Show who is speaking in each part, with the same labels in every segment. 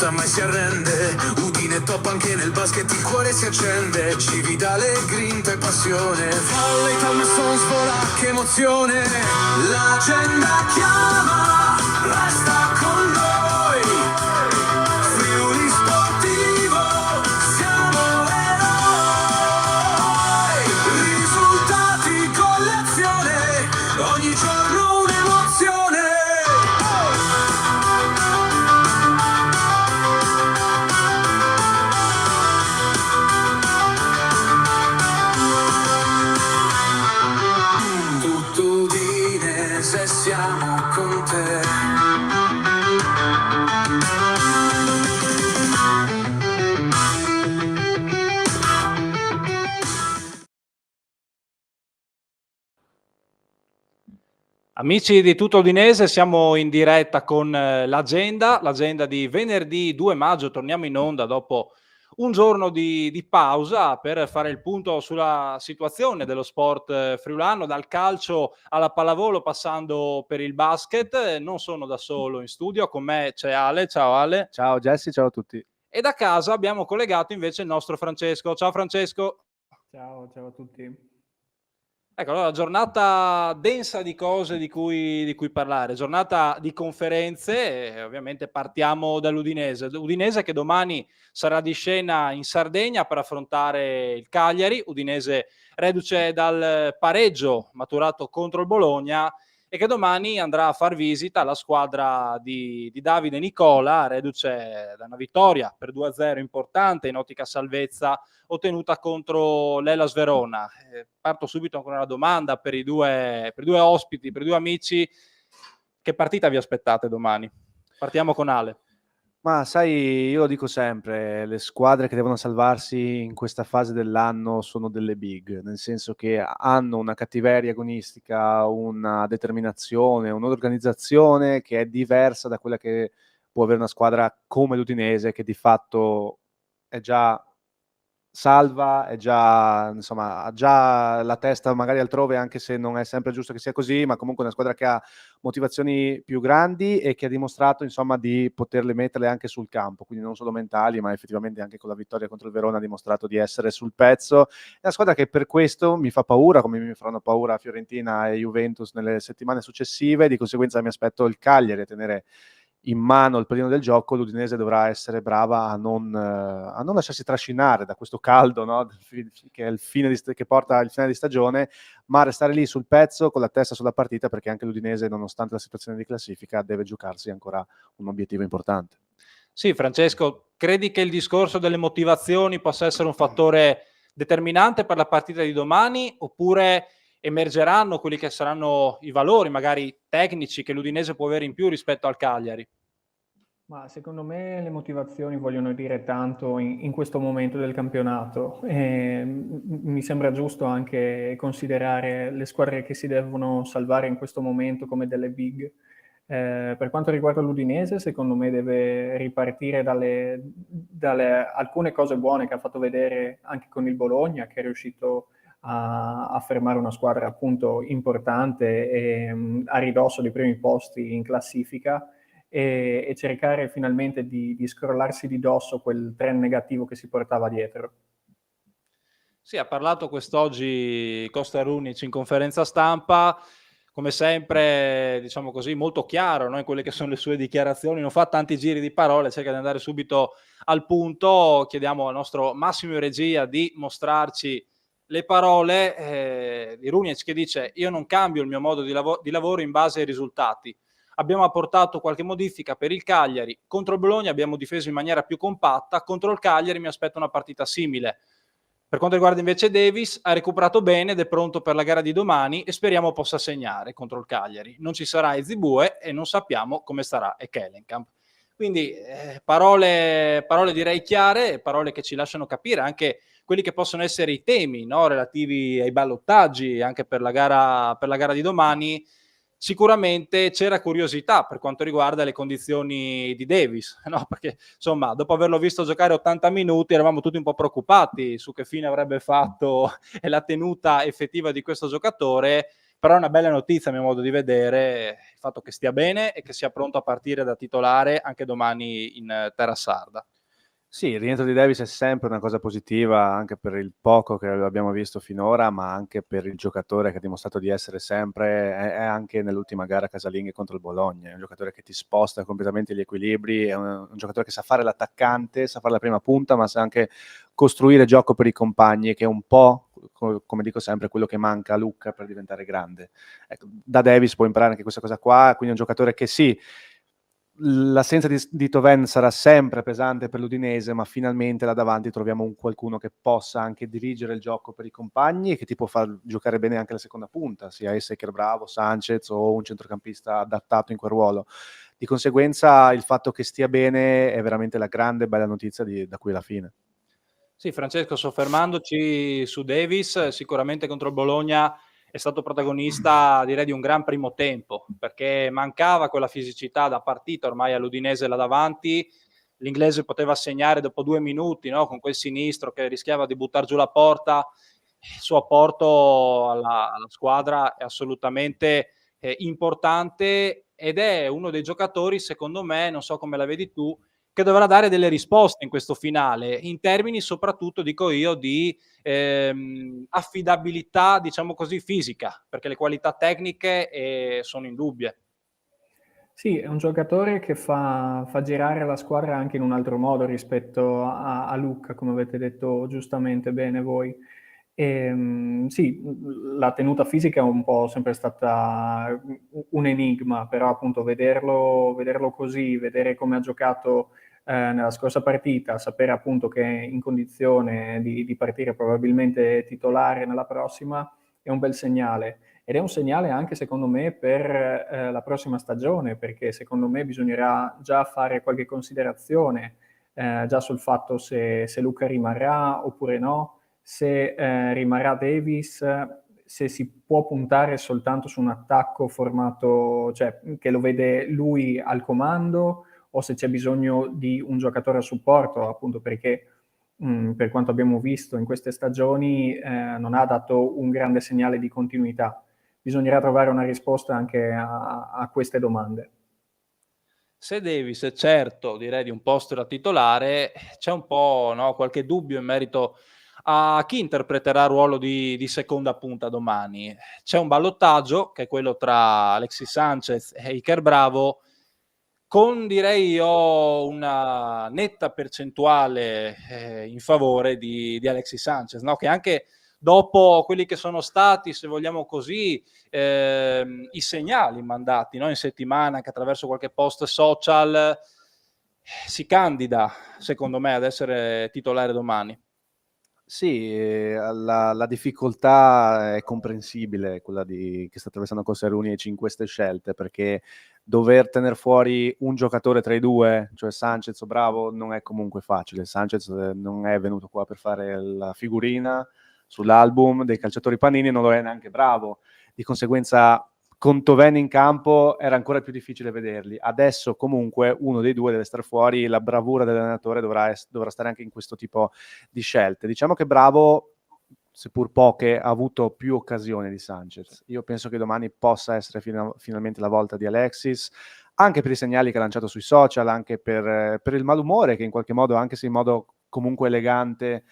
Speaker 1: lotta mai si arrende, Udine top anche nel basket, il cuore si accende, Cividale, grinta e passione, Volley, Thompson, svola, che emozione, l'agenda chiama, resta con noi, Friuli Sportivo, siamo eroi, risultati con l'azione, ogni giorno un'emozione. Se siamo con te.
Speaker 2: Amici di Tutto Udinese, siamo in diretta con l'agenda di venerdì 2 maggio, torniamo in onda dopo un giorno di pausa per fare il punto sulla situazione dello sport friulano, dal calcio alla pallavolo passando per il basket. Non sono da solo in studio, con me c'è Ale. Ciao Ale.
Speaker 3: Ciao Jesse, ciao a tutti.
Speaker 2: E da casa abbiamo collegato invece il nostro Francesco. Ciao Francesco.
Speaker 4: Ciao a tutti.
Speaker 2: Ecco, allora, giornata densa di cose di cui parlare, giornata di conferenze, e ovviamente partiamo dall'Udinese. Udinese che domani sarà di scena in Sardegna per affrontare il Cagliari, Udinese reduce dal pareggio maturato contro il Bologna e che domani andrà a far visita alla squadra di Davide Nicola, reduce da una vittoria per 2-0 importante in ottica salvezza ottenuta contro l'Hellas Verona. Parto subito con una domanda per i due ospiti, per i due amici. Che partita vi aspettate domani? Partiamo con Ale.
Speaker 3: Ma sai, io lo dico sempre, le squadre che devono salvarsi in questa fase dell'anno sono delle big, nel senso che hanno una cattiveria agonistica, una determinazione, un'organizzazione che è diversa da quella che può avere una squadra come l'Udinese, che di fatto è già salva, è già, insomma, ha già la testa magari altrove, anche se non è sempre giusto che sia così, ma comunque è una squadra che ha motivazioni più grandi e che ha dimostrato, insomma, di poterle metterle anche sul campo, quindi non solo mentali, ma effettivamente anche con la vittoria contro il Verona ha dimostrato di essere sul pezzo. È una squadra che per questo mi fa paura, come mi faranno paura Fiorentina e Juventus nelle settimane successive, di conseguenza mi aspetto il Cagliari a tenere in mano il pallino del gioco. L'Udinese dovrà essere brava a non lasciarsi trascinare da questo caldo, no? Che è che porta al fine di stagione, ma restare lì sul pezzo con la testa sulla partita, perché anche l'Udinese, nonostante la situazione di classifica, deve giocarsi ancora un obiettivo importante.
Speaker 2: Sì, Francesco, credi che il discorso delle motivazioni possa essere un fattore determinante per la partita di domani, oppure emergeranno quelli che saranno i valori magari tecnici che l'Udinese può avere in più rispetto al Cagliari?
Speaker 4: Ma secondo me le motivazioni vogliono dire tanto in questo momento del campionato. Mi sembra giusto anche considerare le squadre che si devono salvare in questo momento come delle big. Per quanto riguarda l'Udinese, secondo me deve ripartire dalle alcune cose buone che ha fatto vedere anche con il Bologna, che è riuscito a fermare una squadra appunto importante e a ridosso dei primi posti in classifica, e cercare finalmente di scrollarsi di dosso quel trend negativo che si portava dietro.
Speaker 2: Sì, ha parlato quest'oggi Costa Runic in conferenza stampa, come sempre, diciamo così, molto chiaro, no? In quelle che sono le sue dichiarazioni, non fa tanti giri di parole, cerca di andare subito al punto. Chiediamo al nostro Massimo in regia di mostrarci le parole di Runic, che dice: io non cambio il mio modo di lavoro in base ai risultati. Abbiamo apportato qualche modifica per il Cagliari, contro il Bologna abbiamo difeso in maniera più compatta, contro il Cagliari mi aspetto una partita simile. Per quanto riguarda invece Davis, ha recuperato bene ed è pronto per la gara di domani e speriamo possa segnare contro il Cagliari. Non ci sarà Ezibue e non sappiamo come starà Ekkelenkamp. Quindi parole direi chiare, parole che ci lasciano capire anche quelli che possono essere i temi, no? Relativi ai ballottaggi anche per la gara di domani. Sicuramente c'era curiosità per quanto riguarda le condizioni di Davis, no? Perché insomma, dopo averlo visto giocare 80 minuti eravamo tutti un po' preoccupati su che fine avrebbe fatto e la tenuta effettiva di questo giocatore. però è una bella notizia a mio modo di vedere il fatto che stia bene e che sia pronto a partire da titolare anche domani in terra sarda.
Speaker 3: Sì, il rientro di Davis è sempre una cosa positiva, anche per il poco che abbiamo visto finora, ma anche per il giocatore che ha dimostrato di essere sempre, è anche nell'ultima gara casalinga contro il Bologna, è un giocatore che ti sposta completamente gli equilibri, è un giocatore che sa fare l'attaccante, sa fare la prima punta, ma sa anche costruire gioco per i compagni, che è un po', come dico sempre, quello che manca a Lucca per diventare grande. Ecco, da Davis può imparare anche questa cosa qua, quindi è un giocatore che sì, l'assenza di Toven sarà sempre pesante per l'Udinese, ma finalmente là davanti troviamo qualcuno che possa anche dirigere il gioco per i compagni e che ti può far giocare bene anche la seconda punta, sia esse che Bravo, Sanchez o un centrocampista adattato in quel ruolo. Di conseguenza il fatto che stia bene è veramente la grande bella notizia da qui alla fine.
Speaker 2: Sì, Francesco, soffermandoci su Davis, sicuramente contro il Bologna è stato protagonista, direi, di un gran primo tempo, perché mancava quella fisicità da partita ormai all'Udinese là davanti. L'inglese poteva segnare dopo 2 minuti, no? Con quel sinistro che rischiava di buttar giù la porta. Il suo apporto alla squadra è assolutamente importante ed è uno dei giocatori, secondo me, non so come la vedi tu, che dovrà dare delle risposte in questo finale, in termini soprattutto, dico io, di affidabilità, diciamo così, fisica, perché le qualità tecniche sono indubbie.
Speaker 4: Sì, è un giocatore che fa girare la squadra anche in un altro modo rispetto a Lucca, come avete detto giustamente bene voi. Sì, la tenuta fisica è un po' sempre stata un enigma, però appunto vederlo così, vedere come ha giocato nella scorsa partita, sapere appunto che è in condizione di partire probabilmente titolare nella prossima, è un bel segnale. Ed è un segnale anche, secondo me, per la prossima stagione, perché secondo me bisognerà già fare qualche considerazione già sul fatto se Luca rimarrà oppure no, se rimarrà Davis, se si può puntare soltanto su un attacco formato, cioè che lo vede lui al comando, o se c'è bisogno di un giocatore a supporto, appunto perché per quanto abbiamo visto in queste stagioni non ha dato un grande segnale di continuità. Bisognerà trovare una risposta anche a queste domande.
Speaker 2: Se Davis è certo, direi, di un posto da titolare, c'è un po', no, qualche dubbio in merito a chi interpreterà il ruolo di seconda punta domani. C'è un ballottaggio, che è quello tra Alexis Sanchez e Iker Bravo, con, direi io, una netta percentuale in favore di Alexis Sanchez, no? Che anche dopo quelli che sono stati, se vogliamo così, i segnali mandati, no? In settimana, anche attraverso qualche post social, si candida, secondo me, ad essere titolare domani.
Speaker 3: Sì, la difficoltà è comprensibile, quella che sta attraversando Koscielny in queste scelte, perché dover tener fuori un giocatore tra i due, cioè Sanchez o Bravo, non è comunque facile. Sanchez non è venuto qua per fare la figurina sull'album dei calciatori panini, non lo è neanche Bravo. Di conseguenza, con Toven in campo era ancora più difficile vederli. Adesso comunque uno dei due deve stare fuori, la bravura dell'allenatore dovrà stare anche in questo tipo di scelte. Diciamo che Bravo, seppur poche, ha avuto più occasioni di Sanchez. Io penso che domani possa essere finalmente la volta di Alexis, anche per i segnali che ha lanciato sui social, anche per il malumore che in qualche modo, anche se in modo comunque elegante,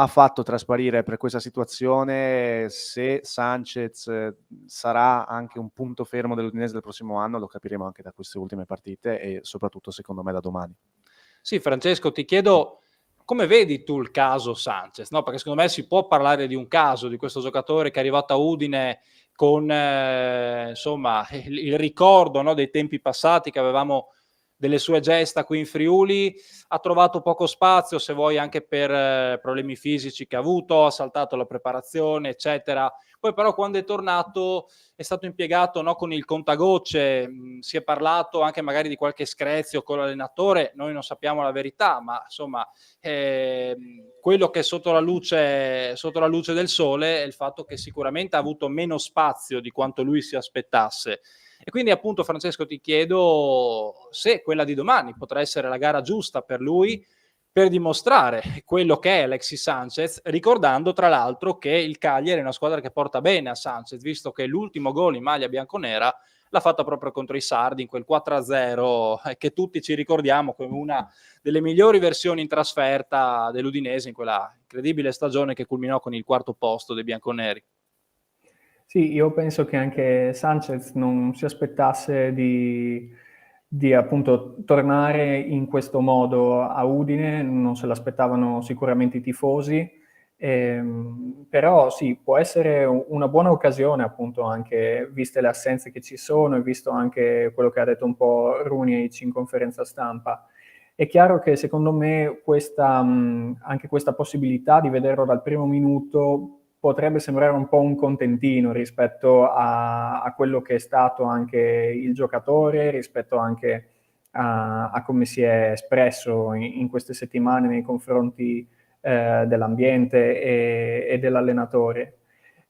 Speaker 3: ha fatto trasparire per questa situazione. Se Sanchez sarà anche un punto fermo dell'Udinese del prossimo anno, lo capiremo anche da queste ultime partite e soprattutto secondo me da domani.
Speaker 2: Sì, Francesco, ti chiedo come vedi tu il caso Sanchez, no? Perché secondo me si può parlare di un caso, di questo giocatore che è arrivato a Udine con insomma il ricordo, no, dei tempi passati che avevamo delle sue gesta qui in Friuli, ha trovato poco spazio, se vuoi anche per problemi fisici che ha avuto, ha saltato la preparazione, eccetera. Poi però quando è tornato è stato impiegato, no, con il contagocce, si è parlato anche magari di qualche screzio con l'allenatore, noi non sappiamo la verità, ma insomma quello che è sotto la luce del sole è il fatto che sicuramente ha avuto meno spazio di quanto lui si aspettasse. E quindi appunto, Francesco, ti chiedo se quella di domani potrà essere la gara giusta per lui per dimostrare quello che è Alexis Sanchez, ricordando tra l'altro che il Cagliari è una squadra che porta bene a Sanchez, visto che l'ultimo gol in maglia bianconera l'ha fatta proprio contro i sardi in quel 4-0 che tutti ci ricordiamo come una delle migliori versioni in trasferta dell'Udinese in quella incredibile stagione che culminò con il 4º posto dei bianconeri.
Speaker 4: Sì, io penso che anche Sanchez non si aspettasse di appunto tornare in questo modo a Udine, non se l'aspettavano sicuramente i tifosi, però sì, può essere una buona occasione appunto anche viste le assenze che ci sono e visto anche quello che ha detto un po' Rooney in conferenza stampa. È chiaro che secondo me anche questa possibilità di vederlo dal primo minuto potrebbe sembrare un po' un contentino rispetto a quello che è stato anche il giocatore, rispetto anche a come si è espresso in queste settimane nei confronti dell'ambiente e dell'allenatore.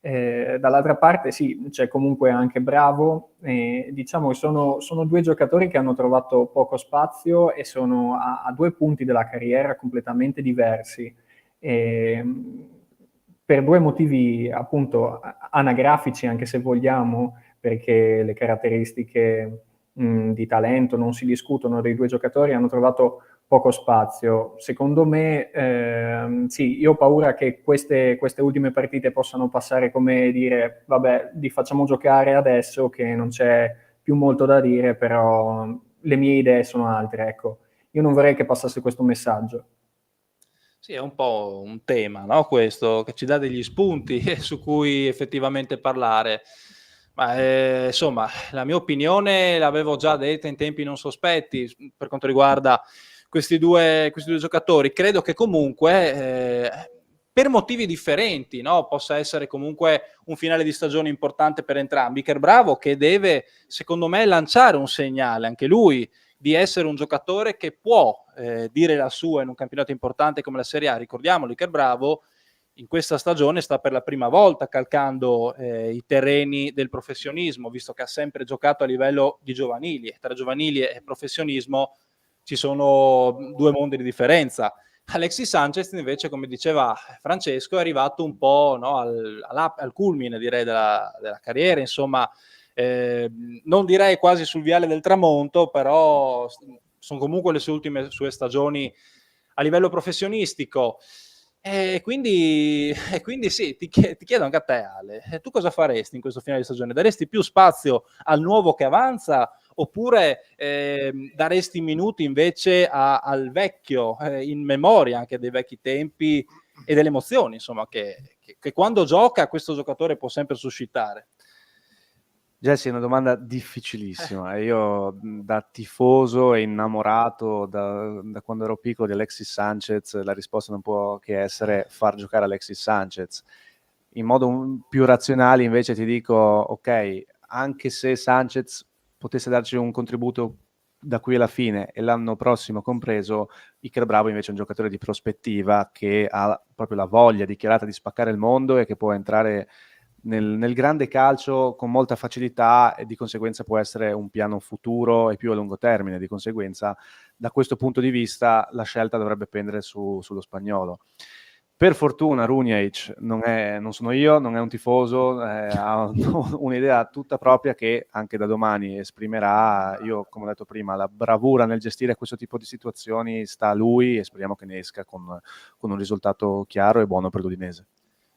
Speaker 4: Dall'altra parte sì, c'è comunque anche Bravo, diciamo che sono due giocatori che hanno trovato poco spazio e sono a 2 punti della carriera completamente diversi. Per 2 motivi appunto anagrafici, anche se vogliamo, perché le caratteristiche di talento non si discutono dei 2 giocatori, hanno trovato poco spazio. Secondo me, sì, io ho paura che queste ultime partite possano passare come dire, vabbè, li facciamo giocare adesso che non c'è più molto da dire, però le mie idee sono altre, ecco. Io non vorrei che passasse questo messaggio.
Speaker 2: Sì, è un po' un tema, no, questo, che ci dà degli spunti su cui effettivamente parlare. Ma, insomma, la mia opinione l'avevo già detta in tempi non sospetti, per quanto riguarda questi due giocatori. Credo che comunque, per motivi differenti, no, possa essere comunque un finale di stagione importante per entrambi. Iker Bravo che deve, secondo me, lanciare un segnale, anche lui, di essere un giocatore che può dire la sua in un campionato importante come la Serie A. Ricordiamolo, Iker Bravo in questa stagione sta per la prima volta calcando i terreni del professionismo, visto che ha sempre giocato a livello di giovanili. Tra giovanili e professionismo ci sono 2 mondi di differenza. Alexis Sanchez invece, come diceva Francesco, è arrivato un po', no, al culmine, direi, della carriera, insomma, non direi quasi sul viale del tramonto, però sono comunque le sue stagioni a livello professionistico. E quindi sì, ti chiedo anche a te, Ale, tu cosa faresti in questo finale di stagione? Daresti più spazio al nuovo che avanza oppure daresti minuti invece al vecchio, in memoria anche dei vecchi tempi e delle emozioni, insomma, che quando gioca questo giocatore può sempre suscitare?
Speaker 3: Jesse, è una domanda difficilissima. Io da tifoso e innamorato da quando ero piccolo di Alexis Sanchez, la risposta non può che essere far giocare Alexis Sanchez. In modo più razionale invece ti dico, ok, anche se Sanchez potesse darci un contributo da qui alla fine e l'anno prossimo compreso, Iker Bravo invece è un giocatore di prospettiva che ha proprio la voglia dichiarata di spaccare il mondo e che può entrare nel grande calcio con molta facilità e di conseguenza può essere un piano futuro e più a lungo termine. Di conseguenza, da questo punto di vista, la scelta dovrebbe pendere sullo spagnolo. Per fortuna Runjaic non sono io, non è un tifoso, ha un'idea tutta propria che anche da domani esprimerà. Io, come ho detto prima, la bravura nel gestire questo tipo di situazioni sta a lui e speriamo che ne esca con un risultato chiaro e buono per l'Udinese.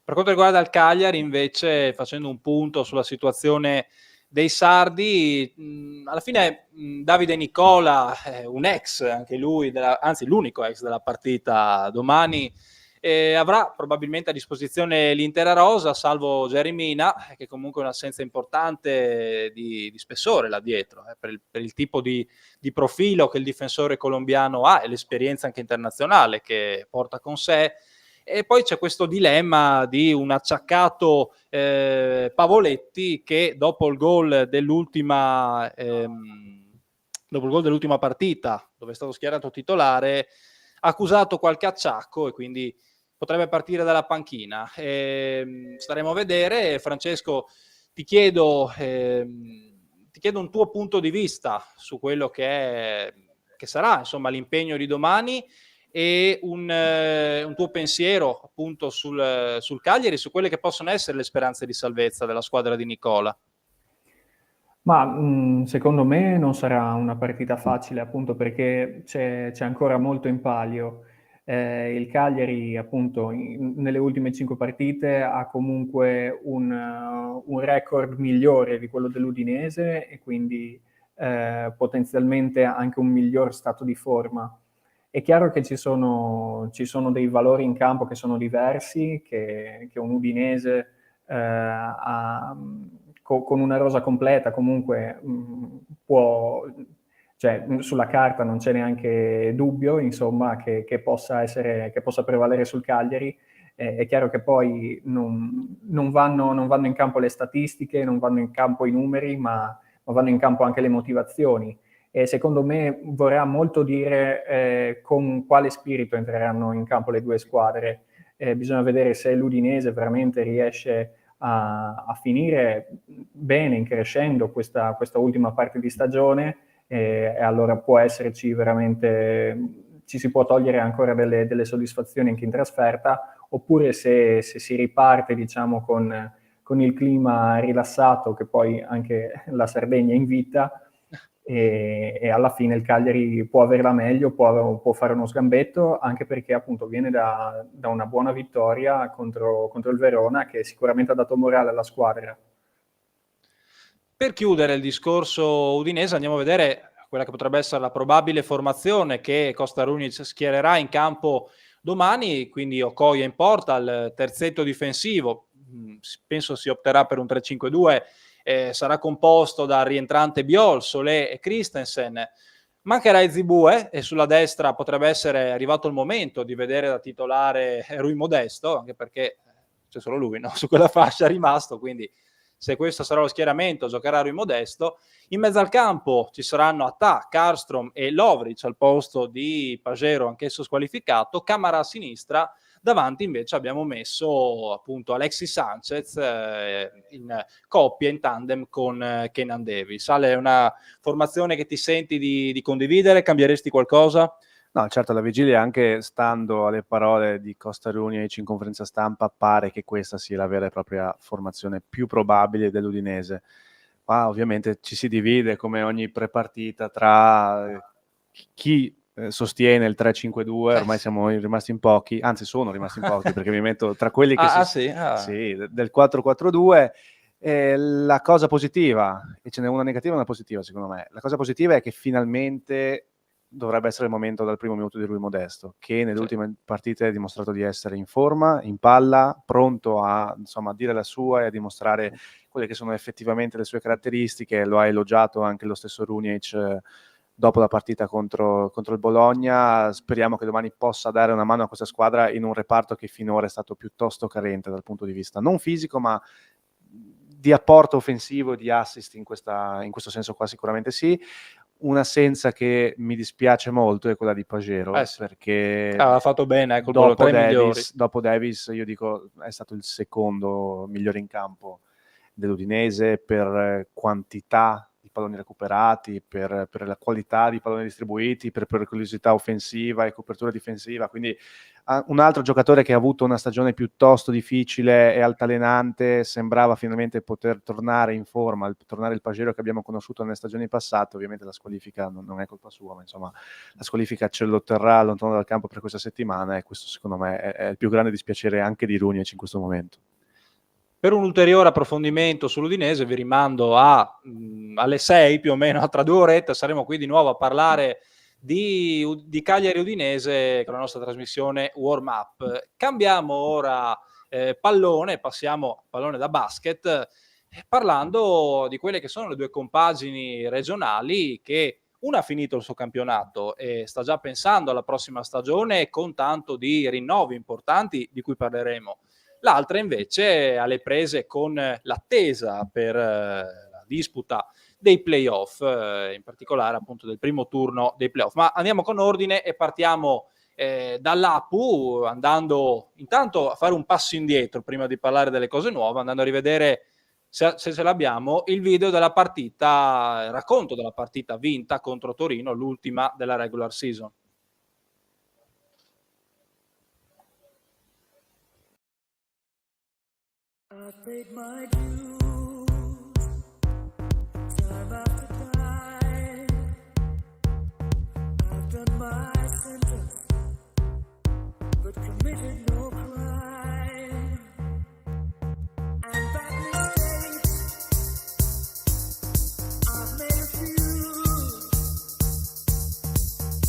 Speaker 2: Per quanto riguarda il Cagliari, invece, facendo un punto sulla situazione dei sardi, alla fine Davide Nicola, un ex anche lui, anzi l'unico ex della partita domani, avrà probabilmente a disposizione l'intera rosa, salvo Jerry Mina, che comunque è un'assenza importante di spessore là dietro, per il tipo di profilo che il difensore colombiano ha e l'esperienza anche internazionale che porta con sé. E poi c'è questo dilemma di un acciaccato Pavoletti che dopo il gol dell'ultima partita, dove è stato schierato titolare, ha accusato qualche acciacco e quindi potrebbe partire dalla panchina. Staremo a vedere. Francesco, ti chiedo un tuo punto di vista su quello che sarà, insomma, l'impegno di domani e un tuo pensiero appunto sul Cagliari, su quelle che possono essere le speranze di salvezza della squadra di Nicola.
Speaker 4: Ma secondo me non sarà una partita facile, appunto perché c'è ancora molto in palio. Il Cagliari, appunto, nelle ultime 5 partite ha comunque un record migliore di quello dell'Udinese e quindi potenzialmente anche un miglior stato di forma. È chiaro che ci sono dei valori in campo che sono diversi, che un Udinese con una rosa completa comunque può, cioè sulla carta non c'è neanche dubbio, insomma, che possa prevalere sul Cagliari. È chiaro che poi non vanno in campo le statistiche, non vanno in campo i numeri, ma vanno in campo anche le motivazioni. E secondo me vorrà molto dire con quale spirito entreranno in campo le due squadre. Bisogna vedere se l'Udinese veramente riesce a finire bene in crescendo questa ultima parte di stagione, e allora può esserci veramente, ci si può togliere ancora delle soddisfazioni anche in trasferta, oppure se si riparte, diciamo, con il clima rilassato che poi anche la Sardegna invita, e alla fine il Cagliari può averla meglio, può fare uno sgambetto, anche perché appunto viene da una buona vittoria contro il Verona, che sicuramente ha dato morale alla squadra.
Speaker 2: Per chiudere il discorso udinese andiamo a vedere quella che potrebbe essere la probabile formazione che Costa Runic schiererà in campo domani, quindi Okoye in porta, il terzetto difensivo, penso si opterà per un 3-5-2, sarà composto da rientrante Biol, Solé e Christensen. Mancherà Zibue e sulla destra potrebbe essere arrivato il momento di vedere da titolare Rui Modesto, anche perché c'è solo lui, no? Su quella fascia è rimasto, quindi se questo sarà lo schieramento giocherà Rui Modesto. In mezzo al campo ci saranno Attà, Karlstrom e Lovric al posto di Pagero, anch'esso squalificato. Camara a sinistra, davanti invece abbiamo messo appunto Alexis Sanchez in coppia, in tandem con Kenan Davis. Ale, è una formazione che ti senti di condividere? Cambieresti qualcosa?
Speaker 3: No, certo, alla vigilia, anche stando alle parole di Costa Runic in conferenza stampa, pare che questa sia la vera e propria formazione più probabile dell'Udinese. Ma ovviamente ci si divide, come ogni prepartita, tra chi sostiene il 3-5-2, ormai siamo rimasti in pochi, anzi sono rimasti in pochi, perché mi metto tra quelli che sì, del 4-4-2. La cosa positiva, e ce n'è una negativa e una positiva secondo me, la cosa positiva è che finalmente dovrebbe essere il momento dal primo minuto di Rui Modesto, che nelle ultime partite ha dimostrato di essere in forma, in palla, pronto a, insomma, a dire la sua e a dimostrare quelle che sono effettivamente le sue caratteristiche. Lo ha elogiato anche lo stesso Runic dopo la partita contro il Bologna. Speriamo che domani possa dare una mano a questa squadra in un reparto che finora è stato piuttosto carente dal punto di vista non fisico, ma di apporto offensivo, di assist in questo senso qua sicuramente sì. Un'assenza che mi dispiace molto è quella di Pagero, perché
Speaker 2: ha fatto bene,
Speaker 3: dopo Davis io dico è stato il secondo migliore in campo dell'Udinese per quantità di palloni recuperati, per la qualità di palloni distribuiti, per pericolosità offensiva e copertura difensiva. Quindi un altro giocatore che ha avuto una stagione piuttosto difficile e altalenante, sembrava finalmente poter tornare in forma, tornare il Pagero che abbiamo conosciuto nelle stagioni passate. Ovviamente la squalifica non è colpa sua, ma insomma la squalifica ce lo terrà lontano dal campo per questa settimana, e questo secondo me è il più grande dispiacere anche di Runic in questo momento.
Speaker 2: Per un ulteriore approfondimento sull'Udinese vi rimando alle 6 più o meno, tra 2 orette saremo qui di nuovo a parlare di Cagliari Udinese con la nostra trasmissione Warm Up. Cambiamo ora pallone, passiamo a pallone da basket, parlando di quelle che sono le due compagini regionali, che una ha finito il suo campionato e sta già pensando alla prossima stagione con tanto di rinnovi importanti di cui parleremo. L'altra invece ha le prese con l'attesa per la disputa dei playoff, in particolare appunto del primo turno dei playoff. Ma andiamo con ordine e partiamo dall'APU, andando intanto a fare un passo indietro prima di parlare delle cose nuove, andando a rivedere, se ce l'abbiamo, il video della partita, il racconto della partita vinta contro Torino, l'ultima della regular season.
Speaker 1: I've paid my dues, time after time. I've done my sentence, but committed no crime. And bad mistakes, I've made a few.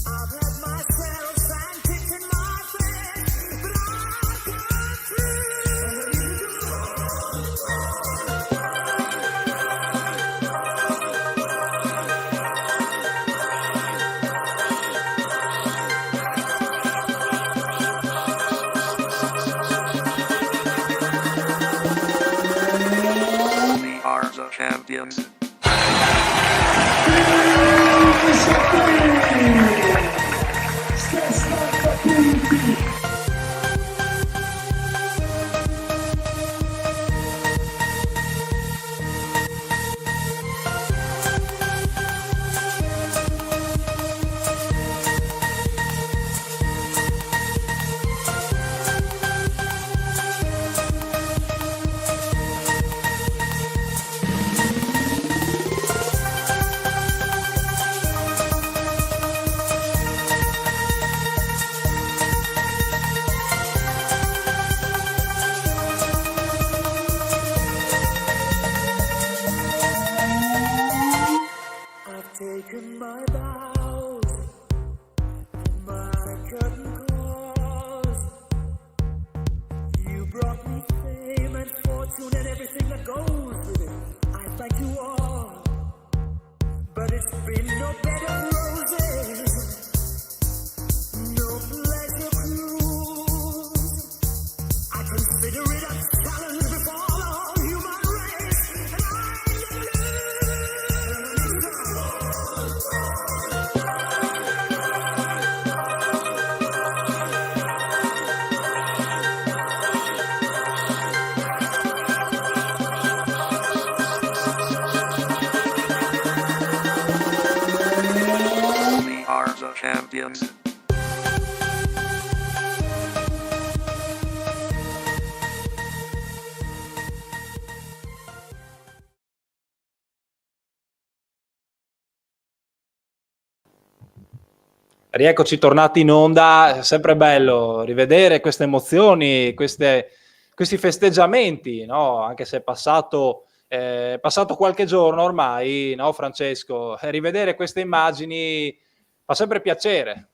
Speaker 1: I've had myself sand-kicked in my face, but I've come through.
Speaker 5: We are the champions. I've taken my vows, my curtain calls. You brought me fame and fortune and everything that goes with it. I thank you all, but it's been no bed of roses, no pleasure cruise. I consider it a challenge before the whole human race, and I lose. We are the champions.
Speaker 2: Rieccoci tornati in onda, è sempre bello rivedere queste emozioni, questi festeggiamenti, no? Anche se è passato qualche giorno ormai, no Francesco? Rivedere queste immagini fa sempre piacere.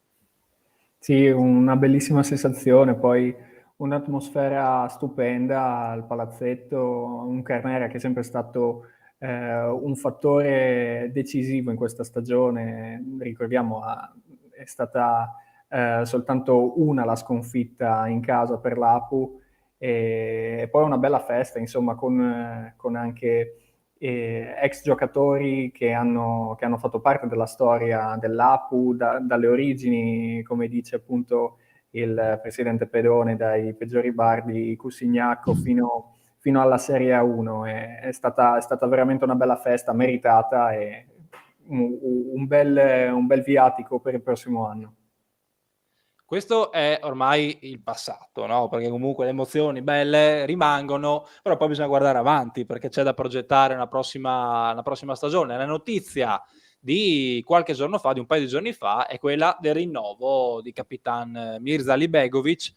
Speaker 4: Sì, una bellissima sensazione, poi un'atmosfera stupenda al palazzetto, un Carnera che è sempre stato un fattore decisivo in questa stagione. Ricordiamo, è stata soltanto una la sconfitta in casa per l'Apu e poi una bella festa, insomma, con anche ex giocatori che hanno fatto parte della storia dell'Apu dalle origini, come dice appunto il presidente Pedone, dai peggiori bar di Cusignacco fino alla Serie A1. È stata veramente una bella festa, meritata e un bel viatico per il prossimo anno.
Speaker 2: Questo è ormai il passato, no? Perché comunque le emozioni belle rimangono, però poi bisogna guardare avanti perché c'è da progettare una prossima stagione. La notizia di qualche giorno fa, di un paio di giorni fa, è quella del rinnovo di Kapitan Mirza Alibegovic,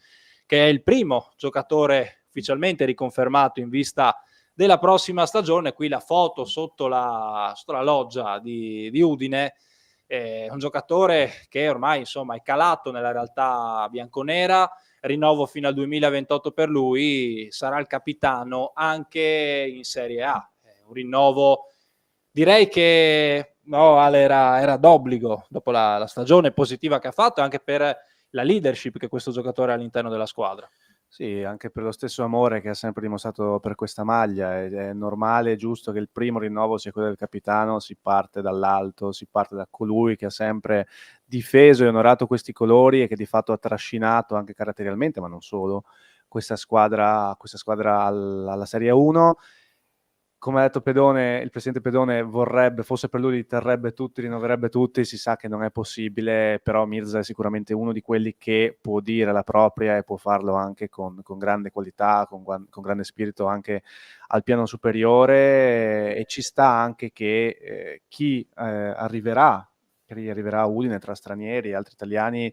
Speaker 2: che è il primo giocatore ufficialmente riconfermato in vista della prossima stagione. Qui la foto sotto la loggia di Udine. Un giocatore che ormai insomma è calato nella realtà bianconera, rinnovo fino al 2028 per lui, sarà il capitano anche in Serie A. Un rinnovo direi che no, Ale, era d'obbligo dopo la stagione positiva che ha fatto, anche per la leadership che questo giocatore ha all'interno della squadra.
Speaker 3: Sì, anche per lo stesso amore che ha sempre dimostrato per questa maglia. Ed è normale e giusto che il primo rinnovo sia quello del capitano. Si parte dall'alto, si parte da colui che ha sempre difeso e onorato questi colori e che di fatto ha trascinato anche caratterialmente, ma non solo, questa squadra alla Serie 1. come ha detto Pedone, il presidente Pedone vorrebbe, fosse per lui li terrebbe tutti, rinnoverebbe tutti, si sa che non è possibile, però Mirza è sicuramente uno di quelli che può dire la propria e può farlo anche con grande qualità, con grande spirito anche al piano superiore, e ci sta anche che chi arriverà a Udine tra stranieri e altri italiani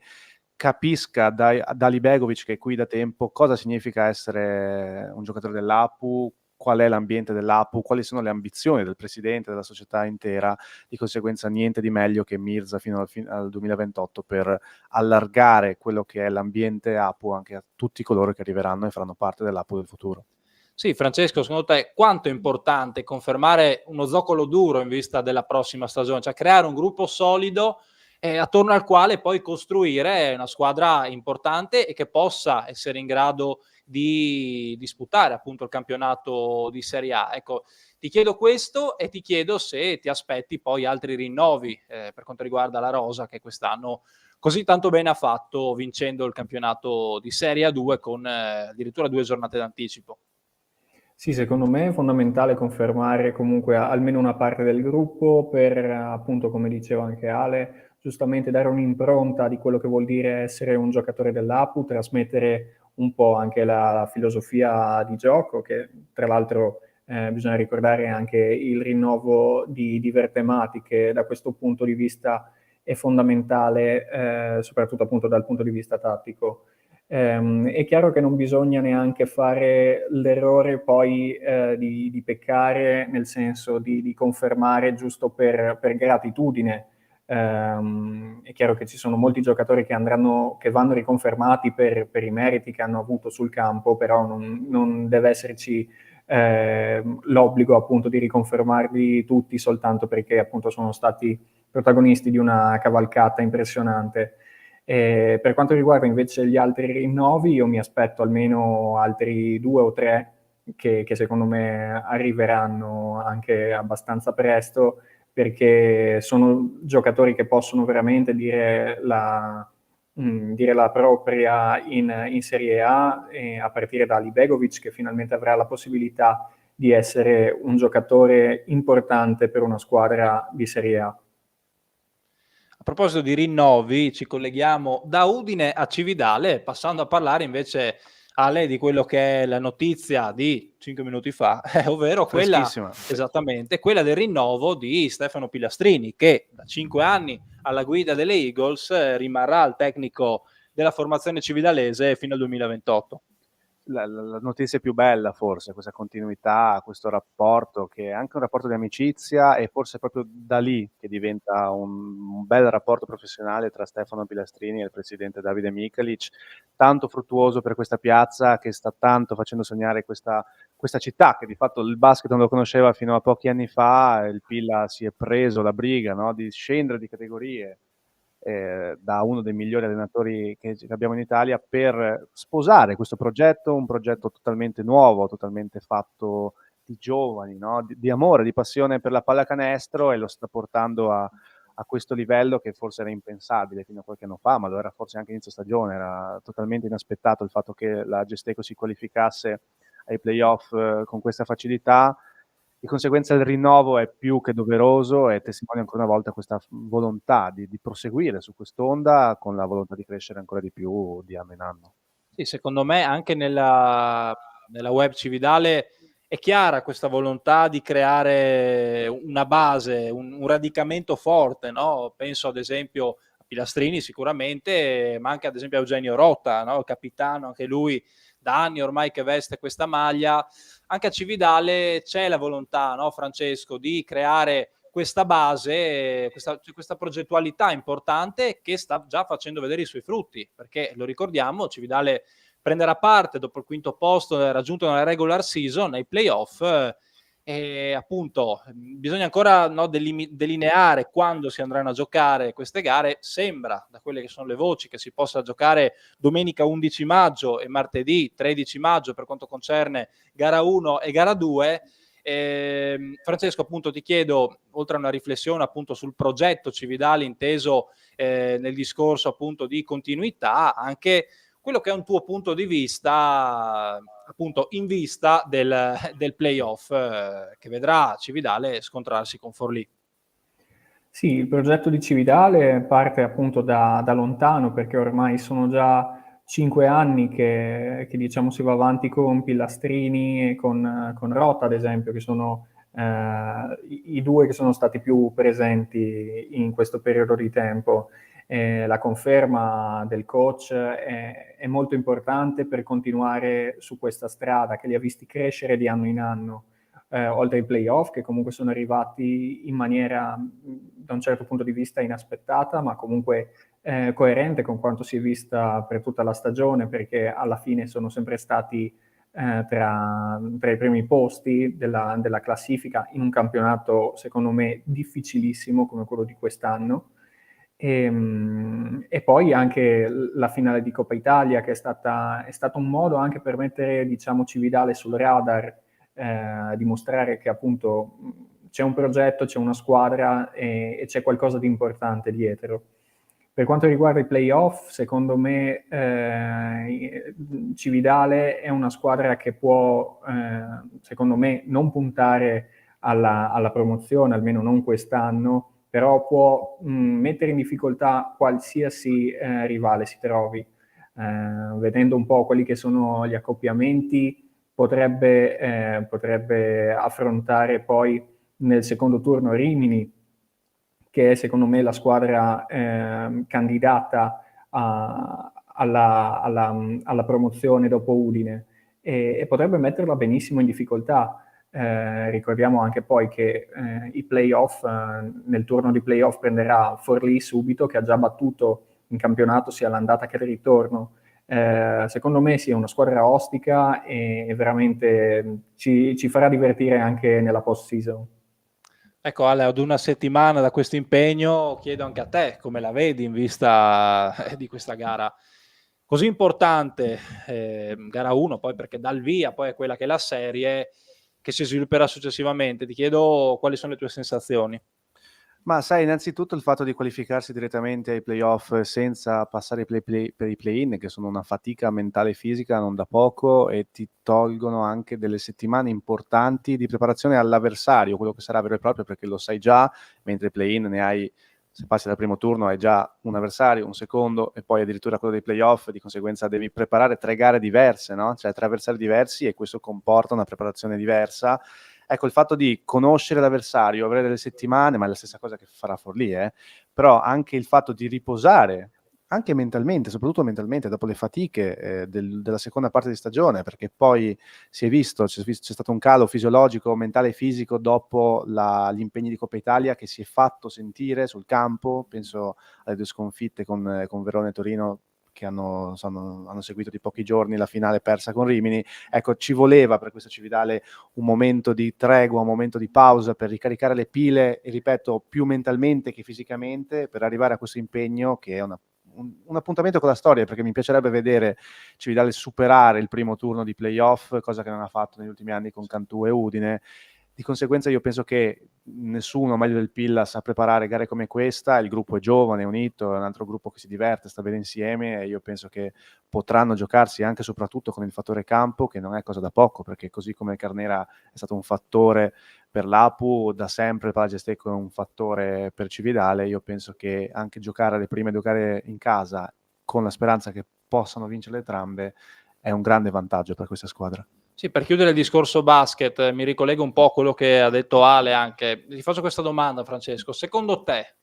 Speaker 3: capisca da Libegovic, che è qui da tempo, cosa significa essere un giocatore dell'Apu, qual è l'ambiente dell'Apu, quali sono le ambizioni del presidente, della società intera. Di conseguenza niente di meglio che Mirza fino al 2028 per allargare quello che è l'ambiente Apu anche a tutti coloro che arriveranno e faranno parte dell'Apu del futuro.
Speaker 2: Sì, Francesco, secondo te quanto è importante confermare uno zoccolo duro in vista della prossima stagione, cioè creare un gruppo solido attorno al quale poi costruire una squadra importante e che possa essere in grado di disputare appunto il campionato di Serie A? Ecco, ti chiedo questo e ti chiedo se ti aspetti poi altri rinnovi per quanto riguarda la rosa, che quest'anno così tanto bene ha fatto vincendo il campionato di Serie A2 con addirittura 2 giornate d'anticipo.
Speaker 4: Sì, secondo me è fondamentale confermare comunque almeno una parte del gruppo per, appunto, come diceva anche Ale, giustamente dare un'impronta di quello che vuol dire essere un giocatore dell'Apu, trasmettere un po' anche la filosofia di gioco, che tra l'altro bisogna ricordare anche il rinnovo di Vertemati, che da questo punto di vista è fondamentale, soprattutto appunto dal punto di vista tattico. È chiaro che non bisogna neanche fare l'errore poi di peccare, nel senso di confermare giusto per gratitudine. È chiaro che ci sono molti giocatori che vanno riconfermati per i meriti che hanno avuto sul campo, però non deve esserci l'obbligo appunto di riconfermarli tutti soltanto perché appunto sono stati protagonisti di una cavalcata impressionante. Per quanto riguarda invece gli altri rinnovi, io mi aspetto almeno altri 2 o 3 che secondo me arriveranno anche abbastanza presto, perché sono giocatori che possono veramente dire la propria in Serie A, a partire da Libegovic, che finalmente avrà la possibilità di essere un giocatore importante per una squadra di Serie A.
Speaker 2: A proposito di rinnovi, ci colleghiamo da Udine a Cividale, passando a parlare invece Ale di quello che è la notizia di 5 minuti fa, ovvero quella, esattamente, quella del rinnovo di Stefano Pilastrini, che da 5 anni alla guida delle Eagles rimarrà il tecnico della formazione cividalese fino al 2028.
Speaker 3: La notizia più bella forse, questa continuità, questo rapporto che è anche un rapporto di amicizia, e forse proprio da lì che diventa un bel rapporto professionale tra Stefano Pilastrini e il presidente Davide Mikelic, tanto fruttuoso per questa piazza che sta tanto facendo sognare questa città, che di fatto il basket non lo conosceva fino a pochi anni fa. Il Pilla si è preso la briga, no, di scendere di categorie da uno dei migliori allenatori che abbiamo in Italia, per sposare questo progetto, un progetto totalmente nuovo, totalmente fatto di giovani, no? di amore, di passione per la pallacanestro, e lo sta portando a questo livello che forse era impensabile fino a qualche anno fa, ma lo era forse anche inizio stagione. Era totalmente inaspettato il fatto che la Gesteco si qualificasse ai playoff con questa facilità. Di conseguenza il rinnovo è più che doveroso e testimonia ancora una volta questa volontà di proseguire su quest'onda, con la volontà di crescere ancora di più di anno in anno.
Speaker 2: Sì, secondo me anche nella web Cividale è chiara questa volontà di creare una base, un radicamento forte, no? Penso ad esempio a Pilastrini sicuramente, ma anche ad esempio a Eugenio Rotta, no? Il capitano, anche lui da anni ormai che veste questa maglia. Anche a Cividale c'è la volontà, no, Francesco, di creare questa base, questa progettualità importante che sta già facendo vedere i suoi frutti, perché lo ricordiamo, Cividale prenderà parte dopo il quinto posto raggiunto nella regular season, nei playoff, e appunto bisogna ancora, no, delineare quando si andranno a giocare queste gare. Sembra, da quelle che sono le voci, che si possa giocare domenica 11 maggio e martedì 13 maggio per quanto concerne gara 1 e gara 2. Francesco, appunto ti chiedo, oltre a una riflessione appunto sul progetto Cividale inteso nel discorso appunto di continuità, anche quello che è un tuo punto di vista, appunto, in vista del playoff che vedrà Cividale scontrarsi con Forlì.
Speaker 4: Sì, il progetto di Cividale parte appunto da lontano, perché ormai sono già 5 anni che diciamo si va avanti con Pillastrini e con Rota, ad esempio, che sono i due che sono stati più presenti in questo periodo di tempo. La conferma del coach è molto importante per continuare su questa strada che li ha visti crescere di anno in anno. Oltre ai playoff che comunque sono arrivati in maniera da un certo punto di vista inaspettata, ma comunque coerente con quanto si è vista per tutta la stagione, perché alla fine sono sempre stati tra i primi posti della classifica in un campionato secondo me difficilissimo come quello di quest'anno. E poi anche la finale di Coppa Italia, che è stato un modo anche per mettere, diciamo, Cividale sul radar, dimostrare che appunto c'è un progetto, c'è una squadra e c'è qualcosa di importante dietro. Per quanto riguarda i playoff, secondo me Cividale è una squadra che può, secondo me, non puntare alla promozione, almeno non quest'anno, però può mettere in difficoltà qualsiasi rivale si trovi. Vedendo un po' quelli che sono gli accoppiamenti, potrebbe affrontare poi nel secondo turno Rimini, che è secondo me la squadra candidata alla promozione dopo Udine, e potrebbe metterla benissimo in difficoltà. Ricordiamo anche poi che i playoff, nel turno di playoff prenderà Forlì subito, che ha già battuto in campionato sia l'andata che il ritorno. Secondo me sì, è una squadra ostica e veramente ci farà divertire anche nella post-season.
Speaker 2: Ecco Ale, ad una settimana da questo impegno chiedo anche a te come la vedi in vista di questa gara così importante, gara 1 poi perché dà il via, poi è quella che è la serie che si svilupperà successivamente. Ti chiedo quali sono le tue sensazioni.
Speaker 3: Ma sai, innanzitutto il fatto di qualificarsi direttamente ai playoff senza passare per i play-in, che sono una fatica mentale e fisica non da poco e ti tolgono anche delle settimane importanti di preparazione all'avversario, quello che sarà vero e proprio, perché lo sai già, mentre i play-in ne hai, se passi dal primo turno hai già un avversario, un secondo e poi addirittura quello dei playoff, di conseguenza devi preparare 3 gare diverse, no? Cioè 3 avversari diversi e questo comporta una preparazione diversa. Ecco, il fatto di conoscere l'avversario, avere delle settimane, ma è la stessa cosa che farà Forlì, però anche il fatto di riposare, anche mentalmente, soprattutto mentalmente, dopo le fatiche della seconda parte di stagione, perché poi si è visto, c'è stato un calo fisiologico, mentale e fisico dopo gli impegni di Coppa Italia che si è fatto sentire sul campo, penso alle 2 sconfitte con Verona e Torino, che hanno seguito di pochi giorni la finale persa con Rimini. Ecco, ci voleva per questo Cividale un momento di tregua, un momento di pausa per ricaricare le pile, e ripeto, più mentalmente che fisicamente, per arrivare a questo impegno che è un appuntamento con la storia, perché mi piacerebbe vedere Cividale superare il primo turno di playoff, cosa che non ha fatto negli ultimi anni con Cantù e Udine. Di conseguenza io penso che nessuno meglio del Pilla sa preparare gare come questa, il gruppo è giovane, è unito, è un altro gruppo che si diverte, sta bene insieme, e io penso che potranno giocarsi anche e soprattutto con il fattore campo, che non è cosa da poco, perché così come Carnera è stato un fattore per l'Apu, da sempre il Palagestecco è un fattore per Cividale. Io penso che anche giocare le prime 2 gare in casa con la speranza che possano vincere entrambe è un grande vantaggio per questa squadra.
Speaker 2: Sì, per chiudere il discorso basket, mi ricollego un po' a quello che ha detto Ale anche. Ti faccio questa domanda, Francesco. Secondo te,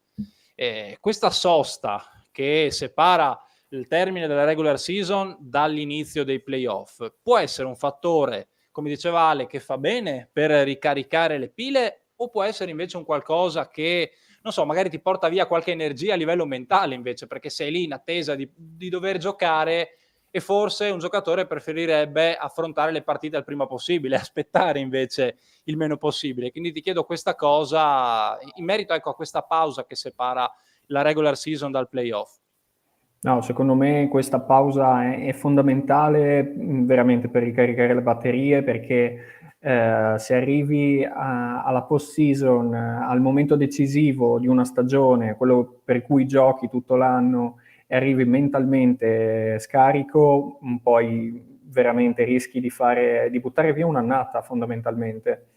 Speaker 2: questa sosta che separa il termine della regular season dall'inizio dei playoff può essere un fattore, come diceva Ale, che fa bene per ricaricare le pile, o può essere invece un qualcosa che, non so, magari ti porta via qualche energia a livello mentale invece, perché sei lì in attesa di dover giocare e forse un giocatore preferirebbe affrontare le partite al prima possibile, aspettare invece il meno possibile. Quindi ti chiedo questa cosa in merito, ecco, a questa pausa che separa la regular season dal playoff.
Speaker 4: No, secondo me questa pausa è fondamentale veramente per ricaricare le batterie, perché se arrivi alla post-season, al momento decisivo di una stagione, quello per cui giochi tutto l'anno, e arrivi mentalmente scarico, poi veramente rischi di buttare via un'annata fondamentalmente.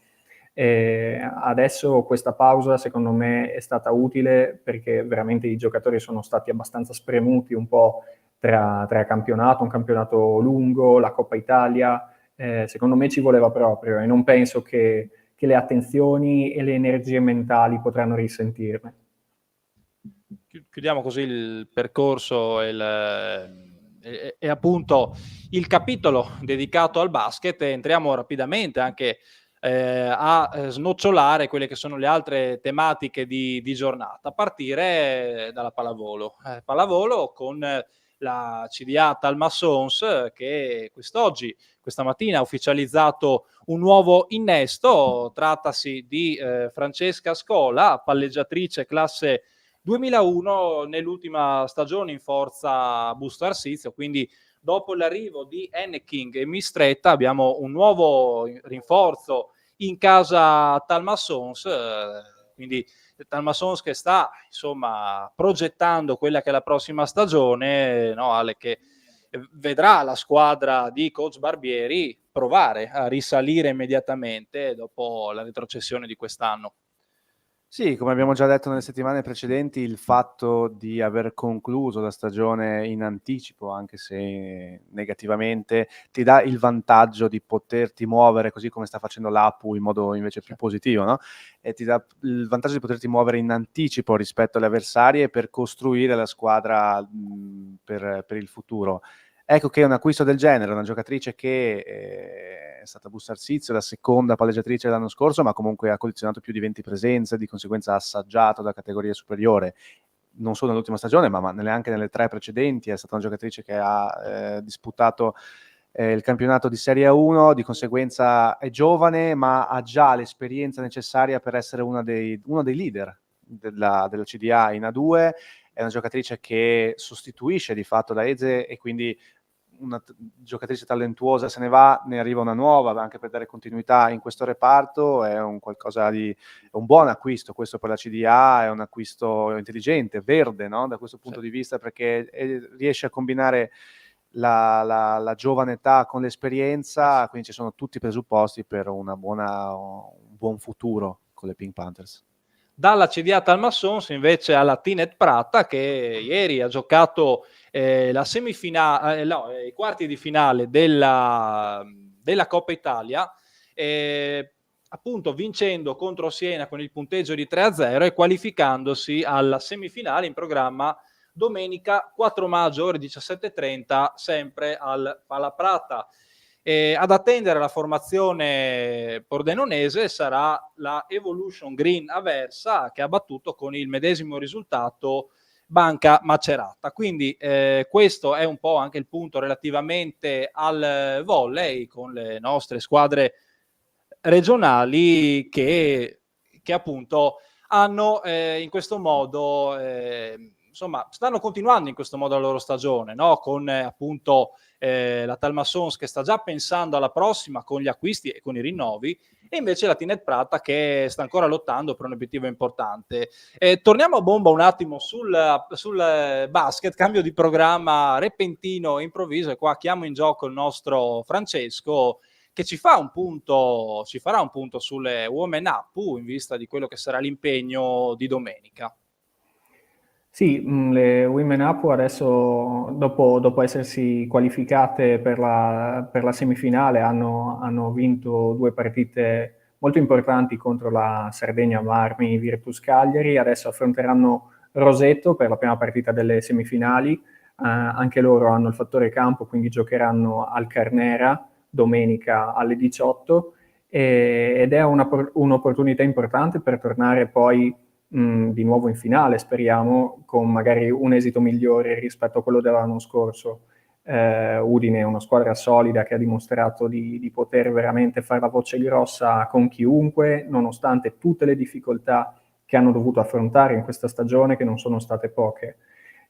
Speaker 4: Adesso questa pausa secondo me è stata utile perché veramente i giocatori sono stati abbastanza spremuti un po' tra campionato, un campionato lungo, la Coppa Italia. Secondo me ci voleva proprio e non penso che le attenzioni e le energie mentali potranno risentirne.
Speaker 2: Chiudiamo così il percorso e appunto il capitolo dedicato al basket e entriamo rapidamente anche a snocciolare quelle che sono le altre tematiche di giornata, a partire dalla pallavolo. Pallavolo con la CDA Talmassons che questa mattina ha ufficializzato un nuovo innesto, trattasi di Francesca Scola, palleggiatrice classe 2001 nell'ultima stagione in forza Busto Arsizio, quindi dopo l'arrivo di Henneking e Mistretta abbiamo un nuovo rinforzo in casa Talmassons, quindi Talmassons che sta insomma progettando quella che è la prossima stagione, no, Ale, che vedrà la squadra di coach Barbieri provare a risalire immediatamente dopo la retrocessione di quest'anno.
Speaker 3: Sì, come abbiamo già detto nelle settimane precedenti, il fatto di aver concluso la stagione in anticipo, anche se negativamente, ti dà il vantaggio di poterti muovere, così come sta facendo l'APU in modo invece più positivo, no? E ti dà il vantaggio di poterti muovere in anticipo rispetto alle avversarie per costruire la squadra per il futuro. Ecco che un acquisto del genere, una giocatrice che è stata Busto Arsizio, la seconda palleggiatrice dell'anno scorso, ma comunque ha collezionato più di 20 presenze, di conseguenza ha assaggiato da categoria superiore, non solo nell'ultima stagione, ma neanche nelle 3 precedenti. È stata una giocatrice che ha disputato il campionato di Serie 1, di conseguenza è giovane, ma ha già l'esperienza necessaria per essere uno dei leader della CDA in A2. È una giocatrice che sostituisce di fatto la Eze e quindi una giocatrice talentuosa se ne va, ne arriva una nuova, anche per dare continuità in questo reparto. È un buon acquisto questo per la CDA, è un acquisto intelligente, verde, no? Da questo punto di vista, perché riesce a combinare la giovane età con l'esperienza, quindi ci sono tutti i presupposti per un buon futuro con le Pink Panthers.
Speaker 2: Dalla CDA Talmassons invece alla Tinet Prata che ieri ha giocato i quarti di finale della Coppa Italia, appunto vincendo contro Siena con il punteggio di 3-0 e qualificandosi alla semifinale in programma domenica 4 maggio ore 17:30 sempre al Pala Prata. Ad attendere la formazione pordenonese sarà la Evolution Green Aversa che ha battuto con il medesimo risultato Banca Macerata. Quindi questo è un po' anche il punto relativamente al volley con le nostre squadre regionali che appunto hanno in questo modo insomma stanno continuando in questo modo la loro stagione, no? Con appunto la Talmassons che sta già pensando alla prossima con gli acquisti e con i rinnovi, e invece la Tinet Prata che sta ancora lottando per un obiettivo importante. Torniamo a bomba un attimo sul basket, cambio di programma repentino, improvviso, e qua chiamo in gioco il nostro Francesco che ci farà un punto sulle Women Up in vista di quello che sarà l'impegno di domenica.
Speaker 4: Sì, le Women Up adesso, dopo essersi qualificate per la semifinale, hanno vinto 2 partite molto importanti contro la Sardegna Marmi Virtus Cagliari. Adesso affronteranno Roseto per la prima partita delle semifinali. Anche loro hanno il fattore campo, quindi giocheranno al Carnera domenica alle 18 ed è un'opportunità importante per tornare poi di nuovo in finale, speriamo, con magari un esito migliore rispetto a quello dell'anno scorso. Udine è una squadra solida che ha dimostrato di poter veramente fare la voce grossa con chiunque, nonostante tutte le difficoltà che hanno dovuto affrontare in questa stagione, che non sono state poche.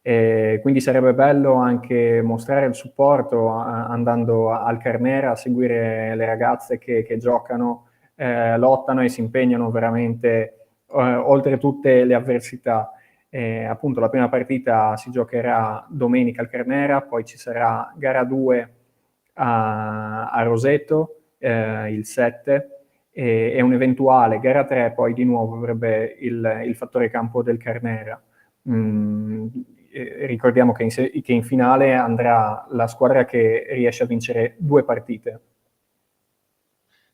Speaker 4: Quindi sarebbe bello anche mostrare il supporto andando al Carnera a seguire le ragazze che giocano, lottano e si impegnano veramente oltre tutte le avversità. Appunto la prima partita si giocherà domenica al Carnera, poi ci sarà gara 2 a Roseto il 7 e un'eventuale gara 3 poi di nuovo avrebbe il fattore campo del Carnera. Ricordiamo che in finale andrà la squadra che riesce a vincere 2 partite.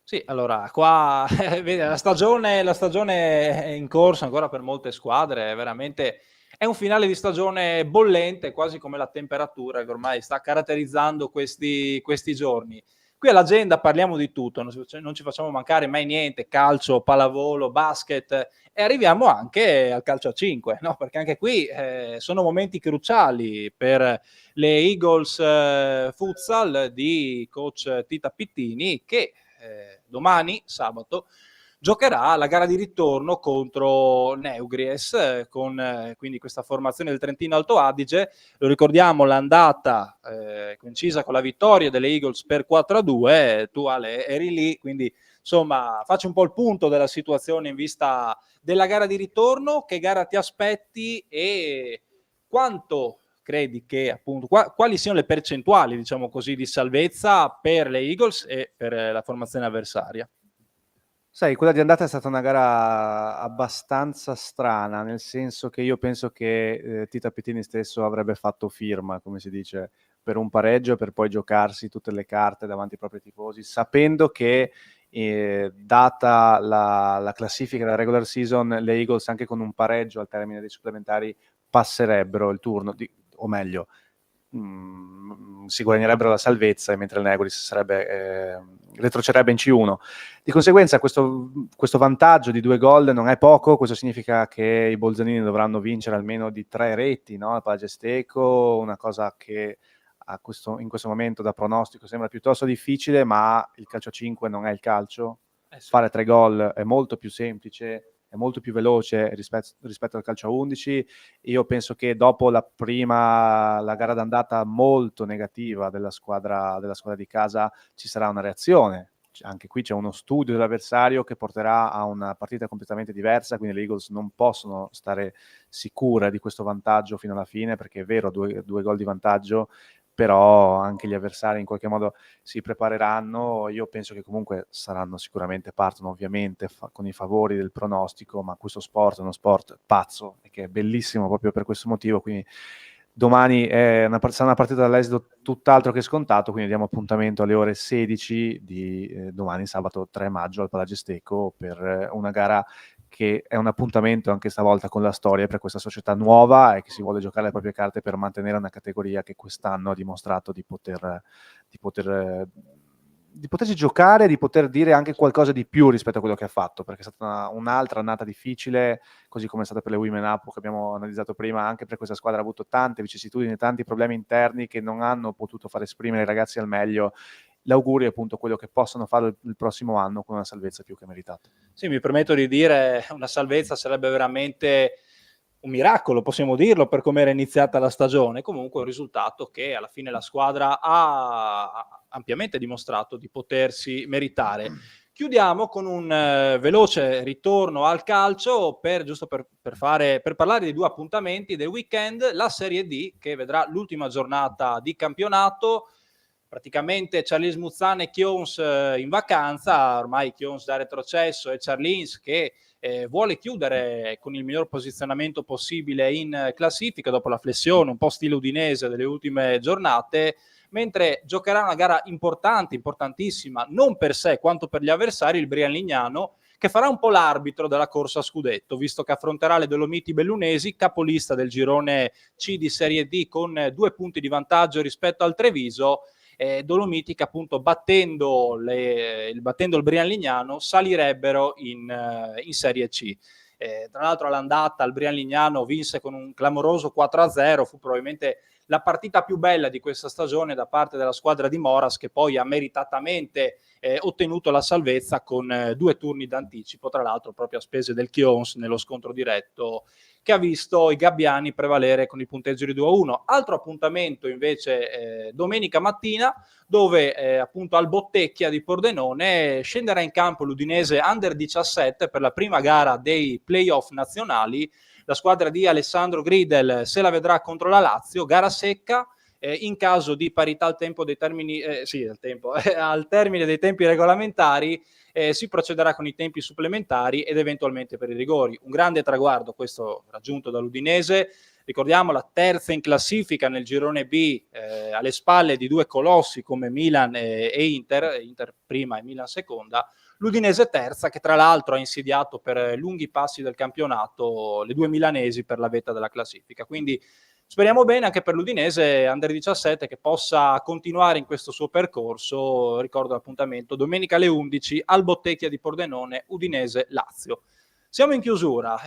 Speaker 2: Sì, allora qua vedi, la stagione è in corso ancora per molte squadre, veramente è un finale di stagione bollente, quasi come la temperatura che ormai sta caratterizzando questi giorni. Qui all'agenda parliamo di tutto, non ci facciamo mancare mai niente, calcio, pallavolo, basket, e arriviamo anche al calcio a 5, no? Perché anche qui sono momenti cruciali per le Eagles Futsal di coach Tita Pittini, che domani, sabato, giocherà la gara di ritorno contro Neugries con quindi questa formazione del Trentino Alto Adige. Lo ricordiamo, l'andata coincisa con la vittoria delle Eagles per 4-2, tu Ale eri lì, quindi insomma faccio un po' il punto della situazione in vista della gara di ritorno. Che gara ti aspetti e quanto credi che appunto quali siano le percentuali, diciamo così, di salvezza per le Eagles e per la formazione avversaria?
Speaker 3: Sai, quella di andata è stata una gara abbastanza strana, nel senso che io penso che Tita Pittini stesso avrebbe fatto firma, come si dice, per un pareggio, per poi giocarsi tutte le carte davanti ai propri tifosi, sapendo che data la classifica della regular season, le Eagles anche con un pareggio al termine dei supplementari passerebbero il turno, o meglio, si guadagnerebbero la salvezza, mentre il Neugries retrocederebbe in C1. Di conseguenza questo vantaggio di 2 gol non è poco, questo significa che i bolzanini dovranno vincere almeno di 3 reti, no? Al Palagesteco, una cosa che in questo momento da pronostico sembra piuttosto difficile, ma il calcio a 5 non è il calcio.
Speaker 2: Sì.
Speaker 3: Fare 3 gol è molto più semplice, è molto più veloce rispetto al calcio a 11. Io penso che dopo la gara d'andata molto negativa della squadra di casa ci sarà una reazione. Anche qui c'è uno studio dell'avversario che porterà a una partita completamente diversa, quindi le Eagles non possono stare sicure di questo vantaggio fino alla fine, perché è vero, 2 gol di vantaggio, però anche gli avversari in qualche modo si prepareranno. Io penso che comunque partono ovviamente con i favori del pronostico, ma questo sport è uno sport pazzo e che è bellissimo proprio per questo motivo, quindi domani sarà una partita dall'esito tutt'altro che scontato, quindi diamo appuntamento alle ore 16 di domani, sabato 3 maggio, al Palagesteco, per una gara che è un appuntamento anche stavolta con la storia per questa società nuova e che si vuole giocare le proprie carte per mantenere una categoria che quest'anno ha dimostrato di poterci giocare, di poter dire anche qualcosa di più rispetto a quello che ha fatto, perché è stata un'altra annata difficile, così come è stata per le Women Up che abbiamo analizzato prima. Anche per questa squadra ha avuto tante vicissitudini, tanti problemi interni che non hanno potuto far esprimere i ragazzi al meglio. L'augurio è appunto quello che possono fare il prossimo anno con una salvezza più che meritata.
Speaker 2: Sì, mi permetto di dire, una salvezza sarebbe veramente un miracolo, possiamo dirlo, per come era iniziata la stagione. Comunque un risultato che alla fine la squadra ha ampiamente dimostrato di potersi meritare. Chiudiamo con un veloce ritorno al calcio giusto per parlare di 2 appuntamenti del weekend: la Serie D, che vedrà l'ultima giornata di campionato. Praticamente Charlins Muzzan e Chions in vacanza, ormai Chions da retrocesso e Charlins che vuole chiudere con il miglior posizionamento possibile in classifica dopo la flessione un po' stile udinese delle ultime giornate, mentre giocherà una gara importante, importantissima, non per sé quanto per gli avversari, il Brian Lignano, che farà un po' l'arbitro della corsa a scudetto, visto che affronterà le Dolomiti Bellunesi, capolista del girone C di Serie D, con 2 punti di vantaggio rispetto al Treviso. Dolomiti che appunto battendo il Brian Lignano salirebbero in Serie C. Tra l'altro all'andata il Brian Lignano vinse con un clamoroso 4-0, fu probabilmente la partita più bella di questa stagione da parte della squadra di Moras, che poi ha meritatamente ottenuto la salvezza con 2 turni d'anticipo, tra l'altro proprio a spese del Chions nello scontro diretto che ha visto i gabbiani prevalere con il punteggio di 2-1. Altro appuntamento invece domenica mattina, dove appunto al Bottecchia di Pordenone scenderà in campo l'Udinese Under 17 per la prima gara dei playoff nazionali, la squadra di Alessandro Gridel se la vedrà contro la Lazio, gara secca. In caso di parità al tempo dei termini, al termine dei tempi regolamentari, si procederà con i tempi supplementari ed eventualmente per i rigori. Un grande traguardo questo raggiunto dall'Udinese, ricordiamo la terza in classifica nel girone B, alle spalle di due colossi come Milan e Inter prima e Milan seconda, l'Udinese terza che tra l'altro ha insidiato per lunghi passi del campionato le due milanesi per la vetta della classifica, quindi speriamo bene anche per l'Udinese Under 17 che possa continuare in questo suo percorso. Ricordo l'appuntamento domenica alle 11 al Bottecchia di Pordenone, Udinese Lazio. Siamo in chiusura,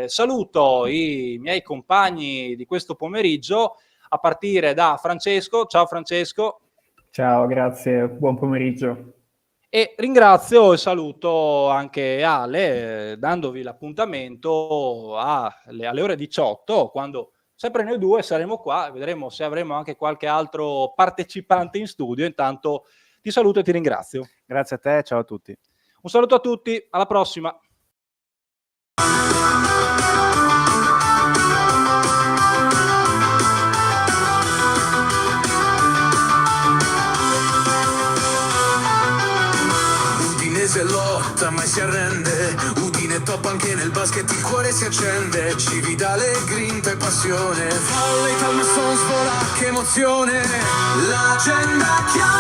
Speaker 2: saluto i miei compagni di questo pomeriggio a partire da Francesco. Ciao Francesco.
Speaker 4: Ciao, grazie, buon pomeriggio.
Speaker 2: E ringrazio e saluto anche Ale, dandovi l'appuntamento alle ore 18, quando sempre noi due saremo qua, vedremo se avremo anche qualche altro partecipante in studio. Intanto ti saluto e ti ringrazio.
Speaker 3: Grazie a te, ciao a tutti.
Speaker 2: Un saluto a tutti, alla prossima.
Speaker 1: Udinese lotta mai si arrende, Udine top anche nel basket, il cuore si accende, Cividale grinta e passione, Volley Talmason svola, che emozione, l'agenda chiama.